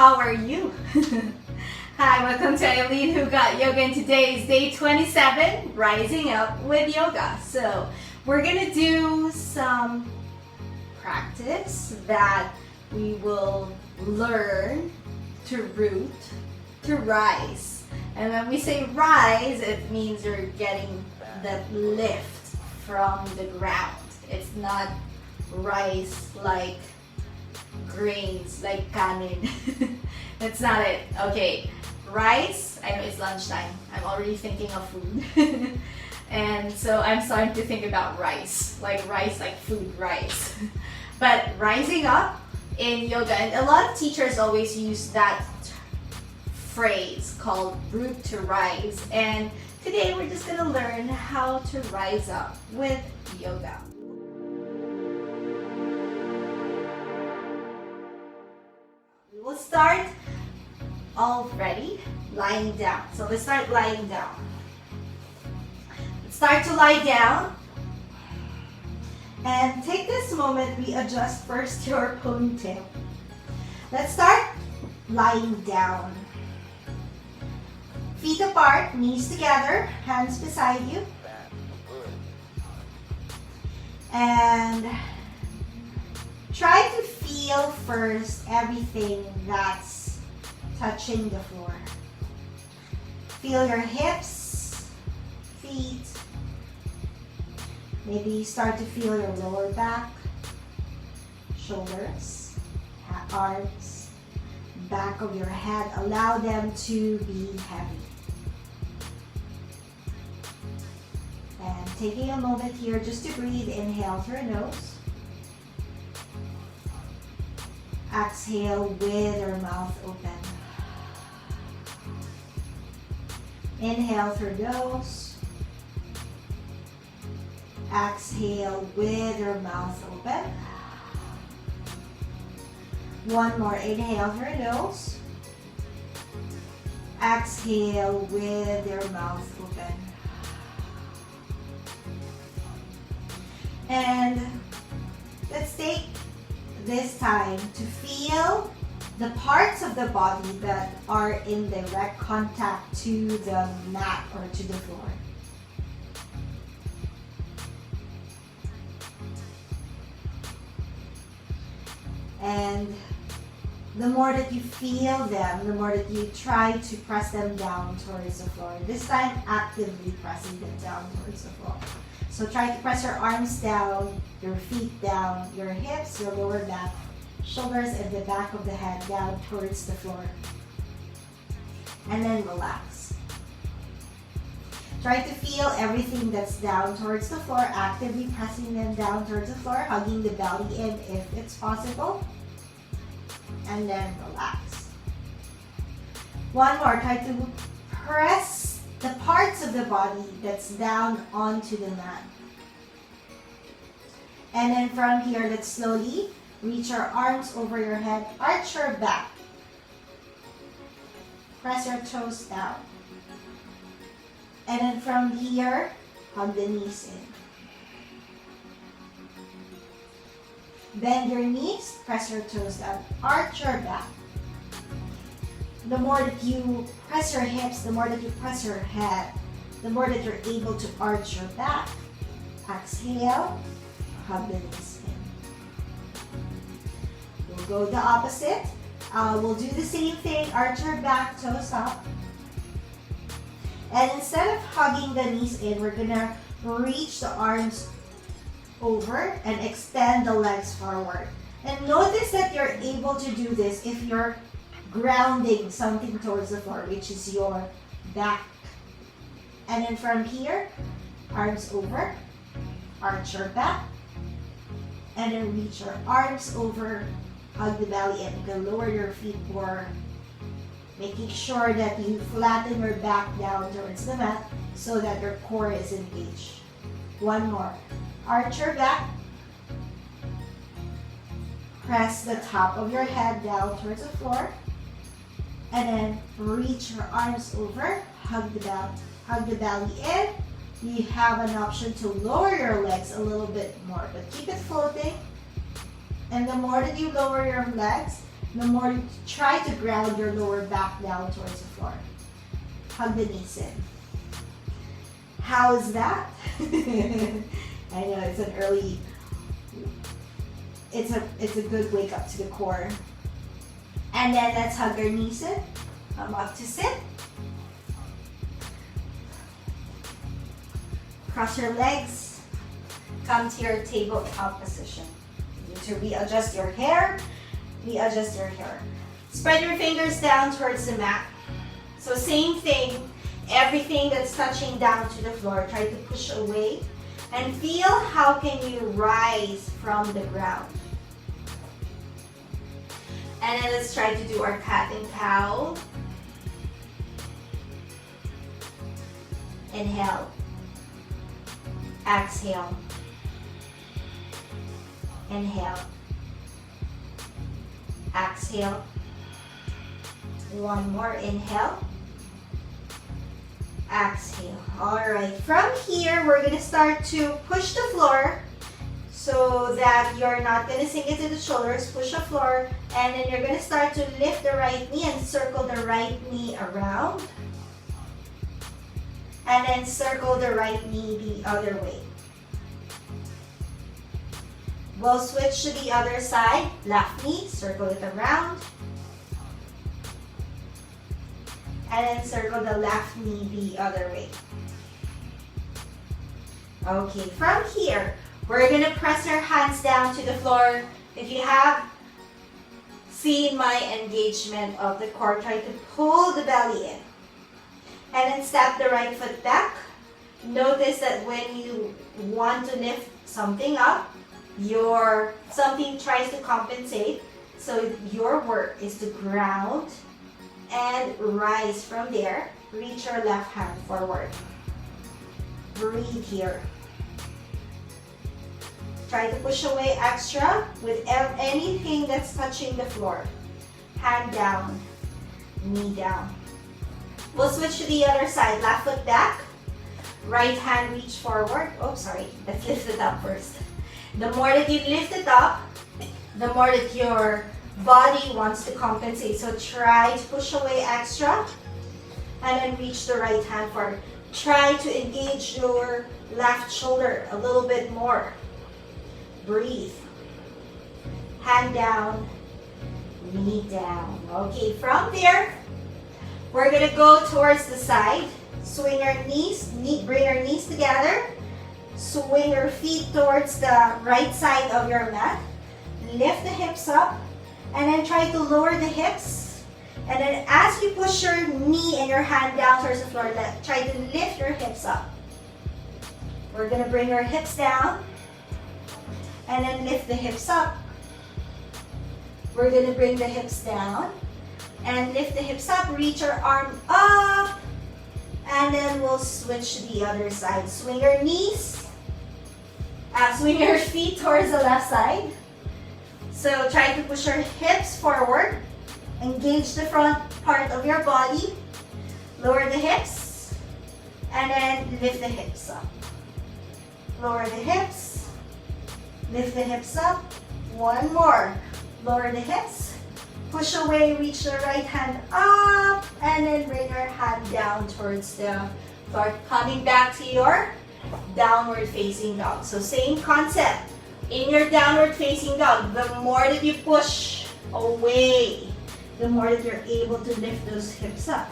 how are you? Hi, welcome to Eileen Who Got Yoga, and today is day 27, Rising Up with Yoga. So we're gonna do some practice that we will learn to root, to rise. And when we say rise, it means you're getting that lift from the ground. It's not rise like grains, like kanin. That's not it. Okay, rice, I know it's lunchtime. I'm already thinking of food. And so I'm starting to think about rice like food, rice. But rising up in yoga, and a lot of teachers always use that phrase called root to rise. And today we're just gonna learn how to rise up with yoga. We'll start already lying down. So let's start lying down. Let's start to lie down. And take this moment, we adjust first your ponytail. Let's start lying down. Feet apart, knees together, hands beside you. And try to feel first everything that's touching the floor. Feel your hips, feet. Maybe start to feel your lower back, shoulders, arms, back of your head. Allow them to be heavy. And taking a moment here just to breathe, inhale through your nose. Exhale with your mouth open. Inhale through nose. Exhale with your mouth open. One more. Inhale through nose. Exhale with your mouth open. And let's take this time to feel the parts of the body that are in direct contact to the mat or to the floor. And the more that you feel them, the more that you try to press them down towards the floor. This time, actively pressing them down towards the floor. So try to press your arms down, your feet down, your hips, your lower back, shoulders, and the back of the head down towards the floor. And then relax. Try to feel everything that's down towards the floor, actively pressing them down towards the floor, hugging the belly in if it's possible. And then relax. One more. Try to press the parts of the body that's down onto the mat. And then from here, let's slowly reach your arms over your head, arch your back. Press your toes down. And then from here, hug the knees in. Bend your knees, press your toes down, arch your back. The more that you press your hips, the more that you press your head, the more that you're able to arch your back. Exhale, hug the knees in. We'll go the opposite. We'll do the same thing, arch your back, toes up. And instead of hugging the knees in, we're gonna reach the arms over and extend the legs forward. And notice that you're able to do this if you're grounding something towards the floor, which is your back. And then from here, arms over, arch your back, and then reach your arms over, hug the belly, and you can lower your feet more, making sure that you flatten your back down towards the mat so that your core is engaged. One more. Arch your back. Press the top of your head down towards the floor. And then reach your arms over, hug the belly in. You have an option to lower your legs a little bit more, but keep it floating. And the more that you lower your legs, the more you try to ground your lower back down towards the floor. Hug the knees in. How's that? I know it's an early, it's a good wake up to the core. And then let's hug our knees in. Come up to sit. Cross your legs. Come to your tabletop position. You need to readjust your hair. Readjust your hair. Spread your fingers down towards the mat. So same thing. Everything that's touching down to the floor, try to push away. And feel how can you rise from the ground. And then let's try to do our cat and cow. Inhale. Exhale. Inhale. Exhale. One more. Inhale. Exhale. Alright, from here, we're going to start to push the floor so that you're not going to sink into the shoulders. Push the floor, and then you're going to start to lift the right knee and circle the right knee around. And then circle the right knee the other way. We'll switch to the other side. Left knee, circle it around. And then circle the left knee the other way. Okay, from here, we're going to press our hands down to the floor. If you have seen my engagement of the core, try to pull the belly in. And then step the right foot back. Notice that when you want to lift something up, something tries to compensate. So your work is to ground and rise from there. Reach your left hand forward. Breathe here. Try to push away extra with anything that's touching the floor. Hand down, knee down. We'll switch to the other side. Left foot back. Right hand reach forward. Oh, sorry. Let's lift it up first. The more that you lift it up, the more that your body wants to compensate. So try to push away extra and then reach the right hand forward. Try to engage your left shoulder a little bit more. Breathe. Hand down, knee down. Okay, from there, we're going to go towards the side. Swing our knees, bring our knees together. Swing your feet towards the right side of your mat. Lift the hips up. And then try to lower the hips. And then as you push your knee and your hand down towards the floor, try to lift your hips up. We're going to bring our hips down. And then lift the hips up. We're going to bring the hips down. And lift the hips up. Reach our arm up. And then we'll switch to the other side. Swing your knees. Swing your feet towards the left side. So try to push your hips forward. Engage the front part of your body. Lower the hips. And then lift the hips up. Lower the hips. Lift the hips up. One more. Lower the hips. Push away, reach the right hand up. And then bring your hand down towards the floor. Coming back to your downward facing dog. So same concept. In your downward facing dog, the more that you push away, the more that you're able to lift those hips up.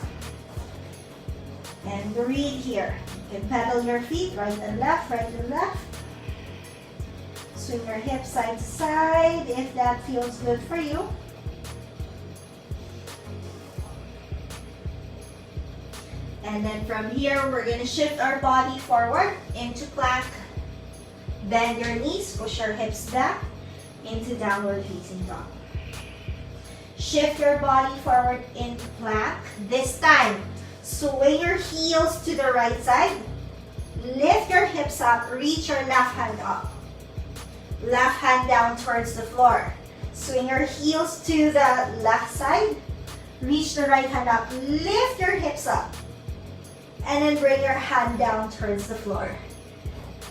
And breathe here. You can pedal your feet right and left, right and left. Swing your hips side to side if that feels good for you. And then from here, we're going to shift our body forward into plank. Bend your knees, push your hips back into downward facing dog. Shift your body forward into plank. This time, swing your heels to the right side. Lift your hips up, reach your left hand up. Left hand down towards the floor. Swing your heels to the left side. Reach the right hand up. Lift your hips up. And then bring your hand down towards the floor.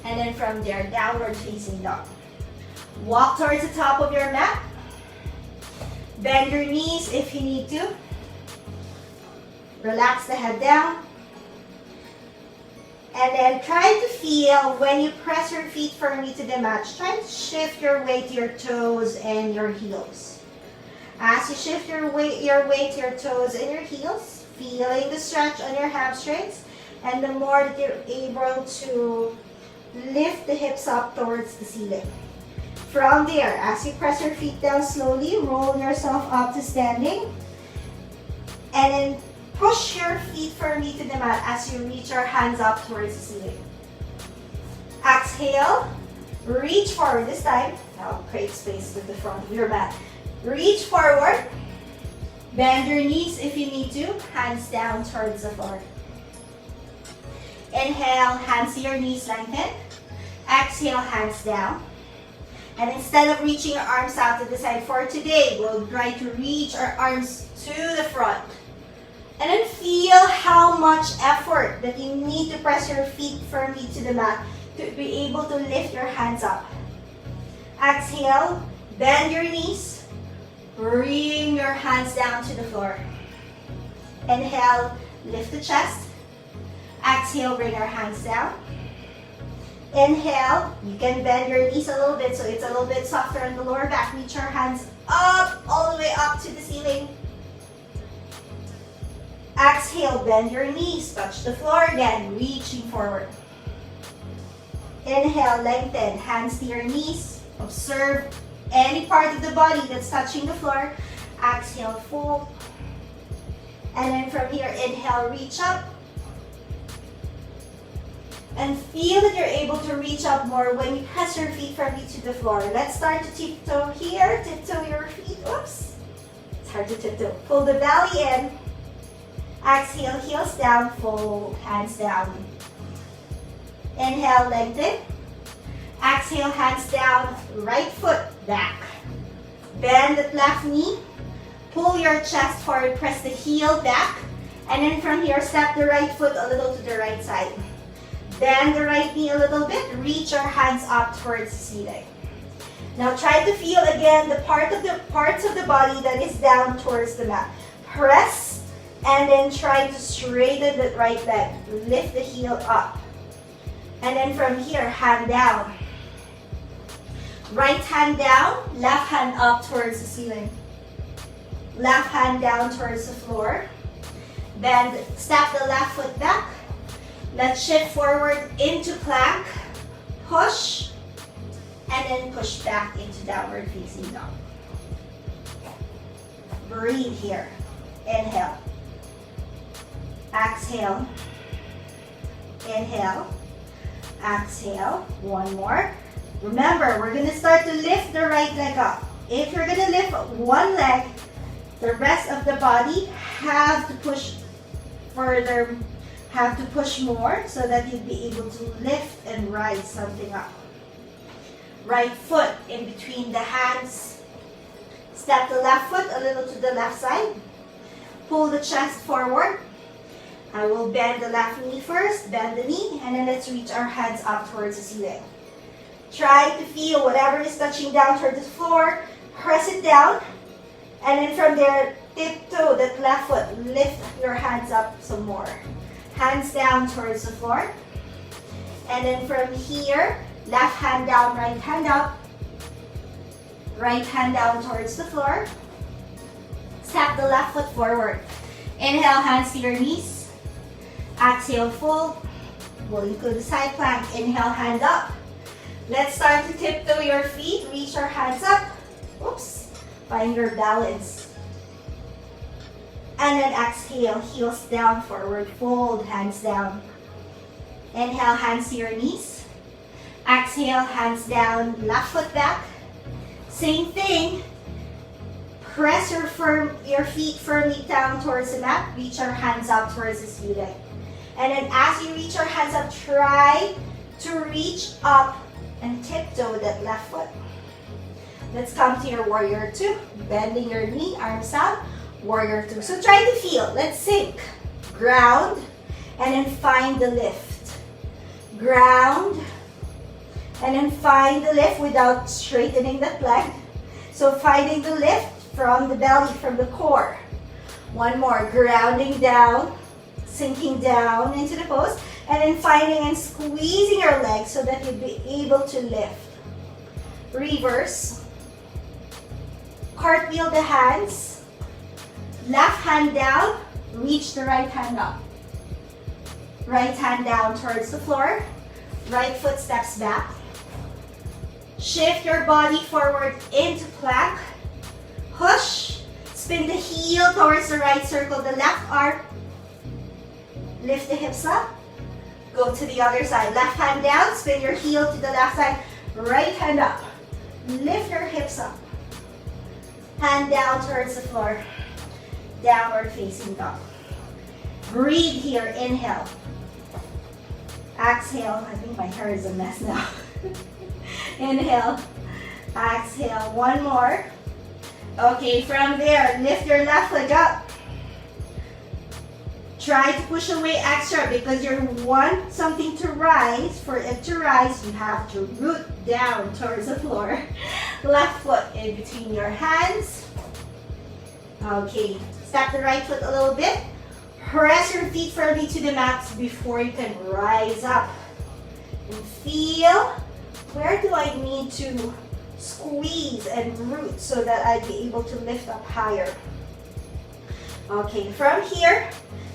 And then from there, downward facing dog. Walk towards the top of your mat. Bend your knees if you need to. Relax the head down. And then try to feel when you press your feet firmly to the mat, try to shift your weight to your toes and your heels. As you shift your weight to your toes and your heels, feeling the stretch on your hamstrings, and the more that you're able to lift the hips up towards the ceiling. From there, as you press your feet down slowly, roll yourself up to standing, and then push your feet firmly to the mat as you reach your hands up towards the ceiling. Exhale, reach forward this time. Now create space with the front of your mat. Reach forward, bend your knees if you need to, hands down towards the floor. Inhale, hands to your knees, lengthen. Exhale, hands down. And instead of reaching your arms out to the side for today, we'll try to reach our arms to the front. And then feel how much effort that you need to press your feet firmly to the mat to be able to lift your hands up. Exhale, bend your knees, bring your hands down to the floor. Inhale, lift the chest. Exhale, bring your hands down. Inhale, you can bend your knees a little bit so it's a little bit softer on the lower back. Reach your hands up, all the way up to the ceiling. Exhale, bend your knees, touch the floor again, reaching forward. Inhale, lengthen, hands to your knees. Observe any part of the body that's touching the floor. Exhale, fold. And then from here, inhale, reach up. And feel that you're able to reach up more when you press your feet firmly to the floor. Let's start to tiptoe here. Tiptoe your feet. Oops. It's hard to tiptoe. Pull the belly in. Exhale, heels down. Fold, hands down. Inhale, lengthen. Exhale, hands down. Right foot back. Bend the left knee. Pull your chest forward. Press the heel back. And then from here, step the right foot a little to the right side. Bend the right knee a little bit, reach your hands up towards the ceiling. Now try to feel again the parts of the body that is down towards the mat. Press and then try to straighten the right leg. Lift the heel up. And then from here, hand down. Right hand down, left hand up towards the ceiling. Left hand down towards the floor. Bend, step the left foot back. Let's shift forward into plank, push, and then push back into downward facing dog. Breathe here. Inhale. Exhale. Inhale. Exhale. One more. Remember, we're going to start to lift the right leg up. If you're going to lift one leg, the rest of the body have to push further. Have to push more so that you'll be able to lift and rise something up. Right foot in between the hands. Step the left foot a little to the left side. Pull the chest forward. I will bend the left knee first, bend the knee, and then let's reach our hands up towards the ceiling. Try to feel whatever is touching down towards the floor. Press it down. And then from there, tiptoe that left foot. Lift your hands up some more. Hands down towards the floor. And then from here, left hand down, right hand up. Right hand down towards the floor. Step the left foot forward. Inhale, hands to your knees. Exhale, fold. We'll include the side plank. Inhale, hand up. Let's start to tiptoe your feet. Reach your hands up. Oops. Find your balance. And then exhale, heels down, forward fold, hands down. Inhale, hands to your knees. Exhale, hands down, left foot back. Same thing. Press your feet firmly down towards the mat. Reach your hands up towards the ceiling. And then as you reach your hands up, try to reach up and tiptoe that left foot. Let's come to your warrior two. Bending your knee, arms out. Warrior two. So try to feel. Let's sink. Ground. And then find the lift. Ground. And then find the lift without straightening that leg. So finding the lift. from the belly, from the core. One more, grounding down, sinking down into the pose, and then finding and squeezing your legs so that you'll be able to lift. Reverse. Cartwheel the hands. Left hand down, reach the right hand up. Right hand down towards the floor. Right foot steps back. Shift your body forward into plank. Push. Spin the heel towards the right circle, the left arm. Lift the hips up. Go to the other side. Left hand down, spin your heel to the left side. Right hand up. Lift your hips up. Hand down towards the floor. Downward facing dog. Breathe here. Inhale. Exhale. I think my hair is a mess now. Inhale. Exhale. One more. Okay, from there, lift your left leg up. Try to push away extra because you want something to rise. For it to rise, you have to root down towards the floor. Left foot in between your hands. Okay, step the right foot a little bit. Press your feet firmly to the mat before you can rise up. And feel, where do I need to squeeze and root so that I'd be able to lift up higher? Okay, from here,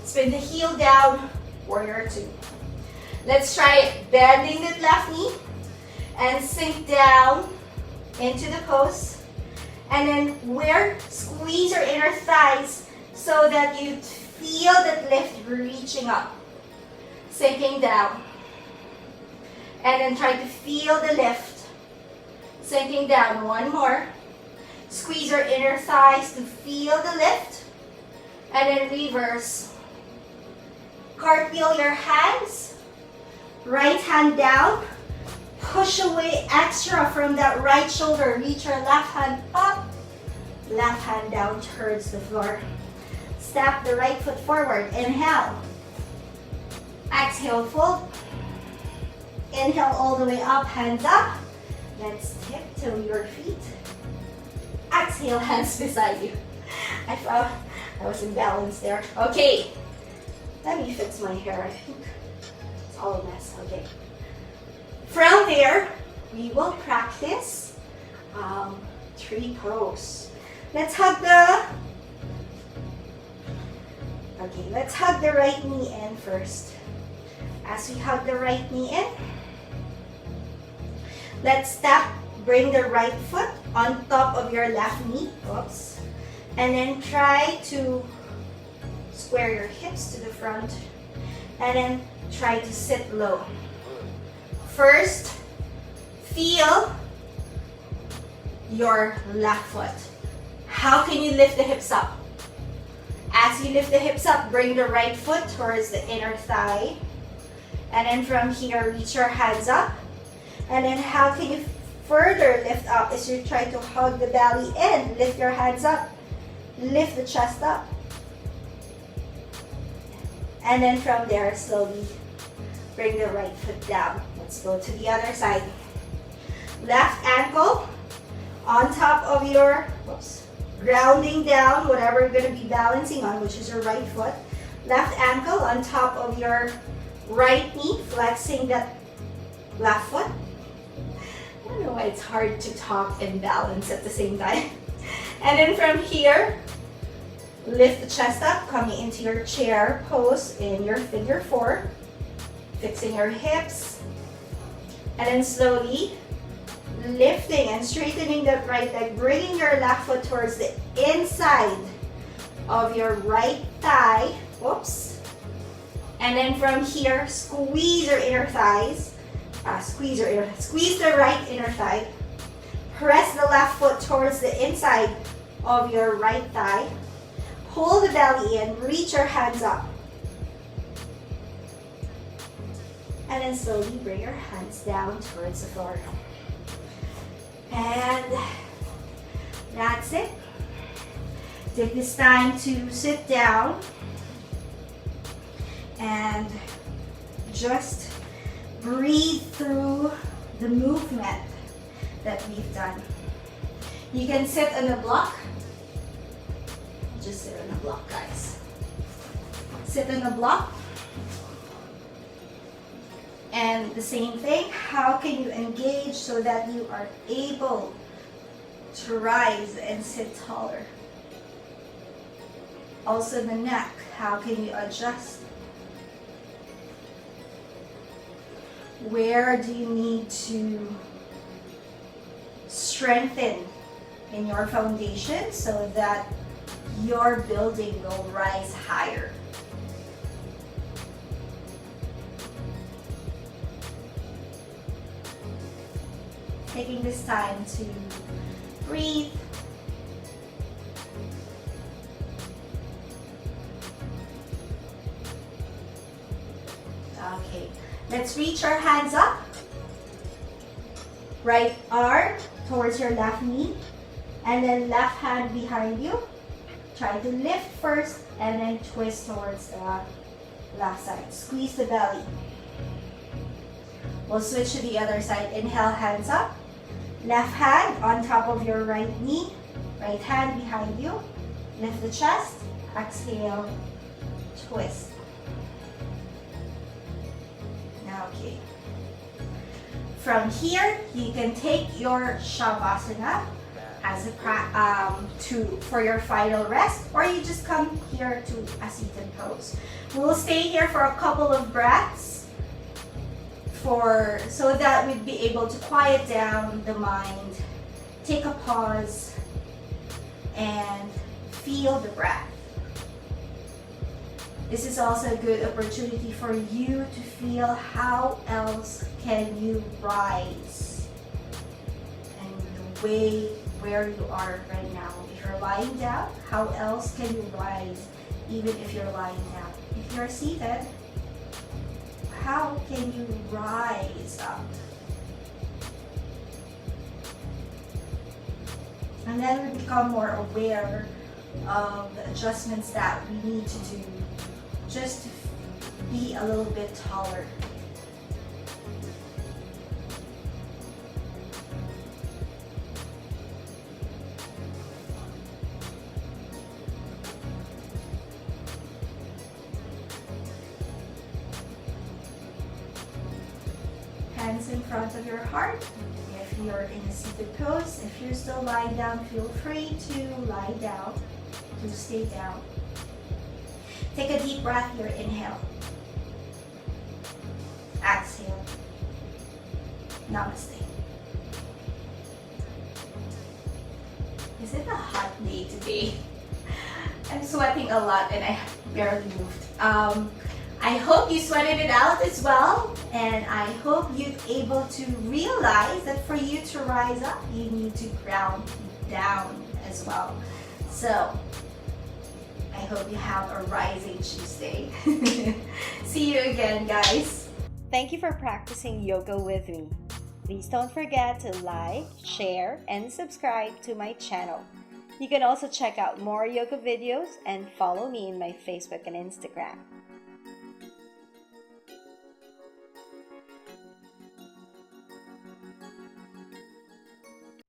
spin the heel down, warrior two. Let's try it. Bending the left knee and sink down into the pose. And then squeeze your inner thighs so that you feel that lift reaching up. Sinking down. And then try to feel the lift. Sinking down. One more. Squeeze your inner thighs to feel the lift. And then reverse. Cartwheel your hands. Right hand down. Push away extra from that right shoulder. Reach your left hand up. Left hand down towards the floor. Step the right foot forward. Inhale. Exhale, fold. Inhale all the way up, hands up. Let's tiptoe your feet. Exhale, hands beside you. I felt I was imbalanced there. Okay, let me fix my hair. I think it's all a mess. Okay. From there, we will practice tree pose. Let's hug the right knee in first. As we hug the right knee in, let's bring the right foot on top of your left knee. Oops. And then try to square your hips to the front. And then try to sit low. First, feel your left foot. How can you lift the hips up? As you lift the hips up, bring the right foot towards the inner thigh. And then from here, reach your hands up. And then how can you further lift up is you try to hug the belly in. Lift your hands up. Lift the chest up. And then from there, slowly bring the right foot down. Let's go to the other side. Left ankle on top of your, grounding down, whatever you're going to be balancing on, which is your right foot. Left ankle on top of your right knee, flexing that left foot. I don't know why it's hard to talk and balance at the same time. And then from here, lift the chest up, coming into your chair pose in your figure four. Fixing your hips. And then slowly lifting and straightening that right leg, bringing your left foot towards the inside of your right thigh. Whoops. And then from here, squeeze your inner thighs. Squeeze the right inner thigh. Press the left foot towards the inside of your right thigh. Pull the belly in, reach your hands up. And then slowly bring your hands down towards the floor. And that's it. Take this time to sit down and just breathe through the movement that we've done. You can sit on a block just sit on a block, guys. Sit on a block. And the same thing, how can you engage so that you are able to rise and sit taller? Also the neck, how can you adjust? Where do you need to strengthen in your foundation so that your building will rise higher? Taking this time to breathe. Okay, let's reach our hands up. Right arm towards your left knee, and then left hand behind you. Try to lift first and then twist towards the left side. Squeeze the belly. We'll switch to the other side. Inhale, hands up. Left hand on top of your right knee. Right hand behind you. Lift the chest. Exhale, twist. Okay. From here, you can take your Shavasana as for your final rest, or you just come here to a seated pose. We'll stay here for a couple of breaths so that we'd be able to quiet down the mind, take a pause, and feel the breath. This is also a good opportunity for you to feel how else can you rise and the way where you are right now. If you're lying down, how else can you rise even if you're lying down? If you're seated, how can you rise up? And then we become more aware of the adjustments that we need to do just to be a little bit taller. Hands in front of your heart. If you're in a seated pose, if you're still lying down, feel free to lie down, to stay down. Take a deep breath here. Inhale. Exhale. Namaste. Is it a hot day today? I'm sweating a lot and I barely moved. I hope you sweated it out as well, and I hope you're able to realize that for you to rise up, you need to ground down as well. So, I hope you have a rising Tuesday. See you again, guys. Thank you for practicing yoga with me. Please don't forget to like, share, and subscribe to my channel. You can also check out more yoga videos and follow me in my Facebook and Instagram.